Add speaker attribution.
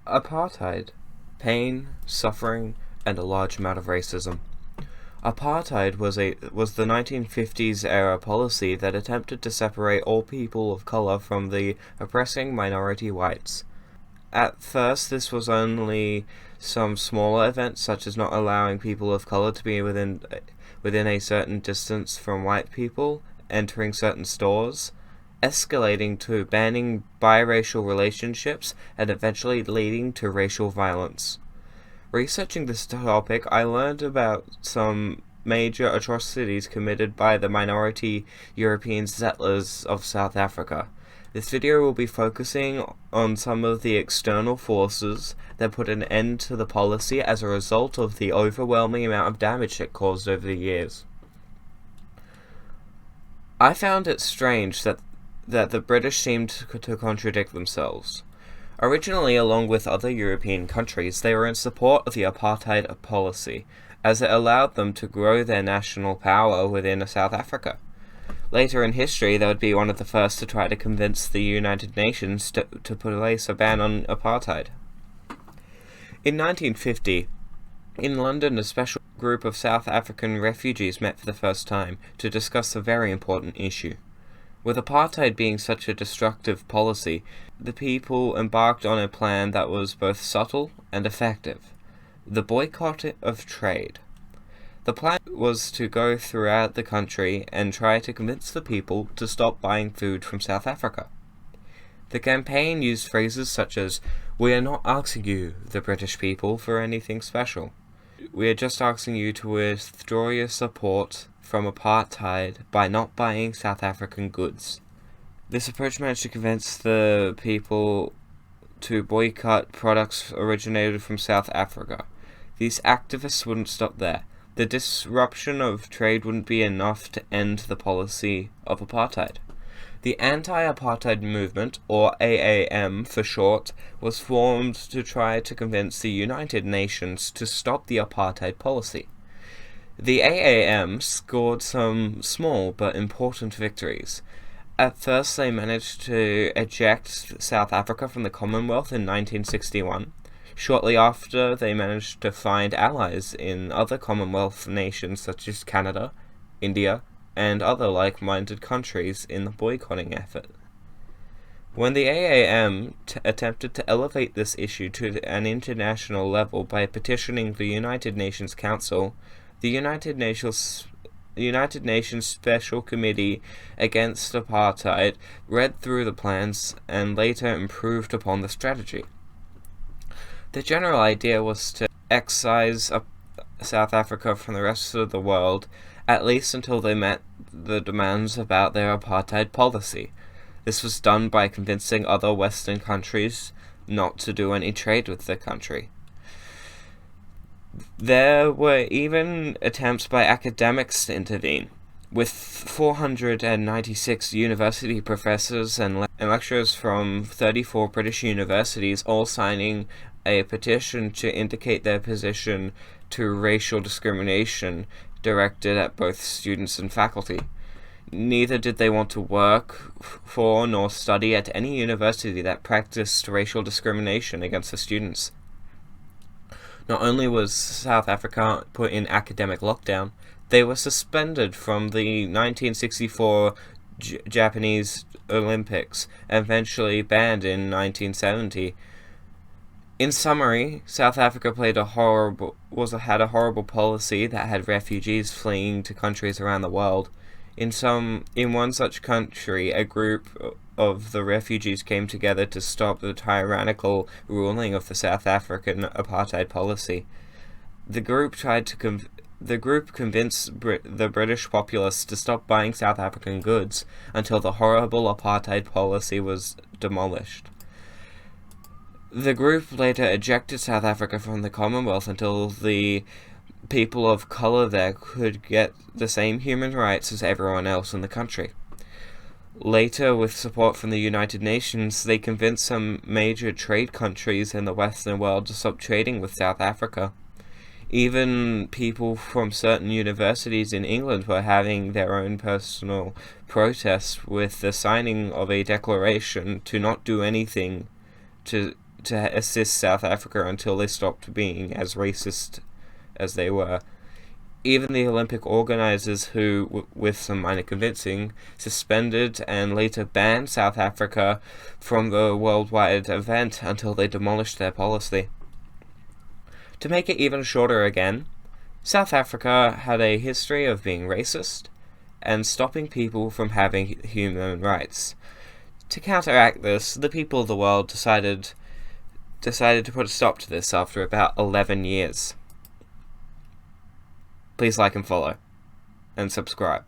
Speaker 1: Apartheid. Pain, suffering, and a large amount of racism. Apartheid was the 1950s era policy that attempted to separate all people of color from the oppressing minority whites. At first, this was only some smaller events, such as not allowing people of color to be within a certain distance from white people, entering certain stores, escalating to banning biracial relationships, and eventually leading to racial violence. Researching this topic, I learned about some major atrocities committed by the minority European settlers of South Africa. This video will be focusing on some of the external forces that put an end to the policy as a result of the overwhelming amount of damage it caused over the years. I found it strange that the British seemed to contradict themselves. Originally, along with other European countries, they were in support of the apartheid policy, as it allowed them to grow their national power within South Africa. Later in history, they would be one of the first to try to convince the United Nations to place a ban on apartheid. In 1950, in London, a special group of South African refugees met for the first time to discuss a very important issue. With apartheid being such a destructive policy, the people embarked on a plan that was both subtle and effective: the Boycott of Trade. The plan was to go throughout the country and try to convince the people to stop buying food from South Africa. The campaign used phrases such as, "We are not asking you, the British people, for anything special. We are just asking you to withdraw your support from apartheid by not buying South African goods." This approach managed to convince the people to boycott products originated from South Africa. These activists wouldn't stop there. The disruption of trade wouldn't be enough to end the policy of apartheid. The Anti-Apartheid Movement, or AAM for short, was formed to try to convince the United Nations to stop the apartheid policy. The AAM scored some small but important victories. At first, they managed to eject South Africa from the Commonwealth in 1961. Shortly after, they managed to find allies in other Commonwealth nations such as Canada, India, and other like-minded countries in the boycotting effort. When the AAM attempted to elevate this issue to an international level by petitioning the United Nations Council, the United Nations Special Committee Against Apartheid read through the plans and later improved upon the strategy. The general idea was to excise South Africa from the rest of the world, at least until they met the demands about their apartheid policy. This was done by convincing other Western countries not to do any trade with the country. There were even attempts by academics to intervene, with 496 university professors and lecturers from 34 British universities all signing a petition to indicate their position to racial discrimination directed at both students and faculty. Neither did they want to work for nor study at any university that practiced racial discrimination against the students. Not only was South Africa put in academic lockdown, they were suspended from the 1964 Japanese Olympics, and eventually banned in 1970. In summary, South Africa had a horrible policy that had refugees fleeing to countries around the world. In one such country, a group of the refugees came together to stop the tyrannical ruling of the South African apartheid policy. The group convinced the British populace to stop buying South African goods until the horrible apartheid policy was demolished. The group later ejected South Africa from the Commonwealth until the people of color there could get the same human rights as everyone else in the country. Later, with support from the United Nations, they convinced some major trade countries in the Western world to stop trading with South Africa. Even people from certain universities in England were having their own personal protests with the signing of a declaration to not do anything to to assist South Africa until they stopped being as racist as they were. Even the Olympic organisers, who, with some minor convincing, suspended and later banned South Africa from the worldwide event until they demolished their policy. To make it even shorter again, South Africa had a history of being racist and stopping people from having human rights. To counteract this, the people of the world decided to put a stop to this after about 11 years. Please like and follow, and subscribe.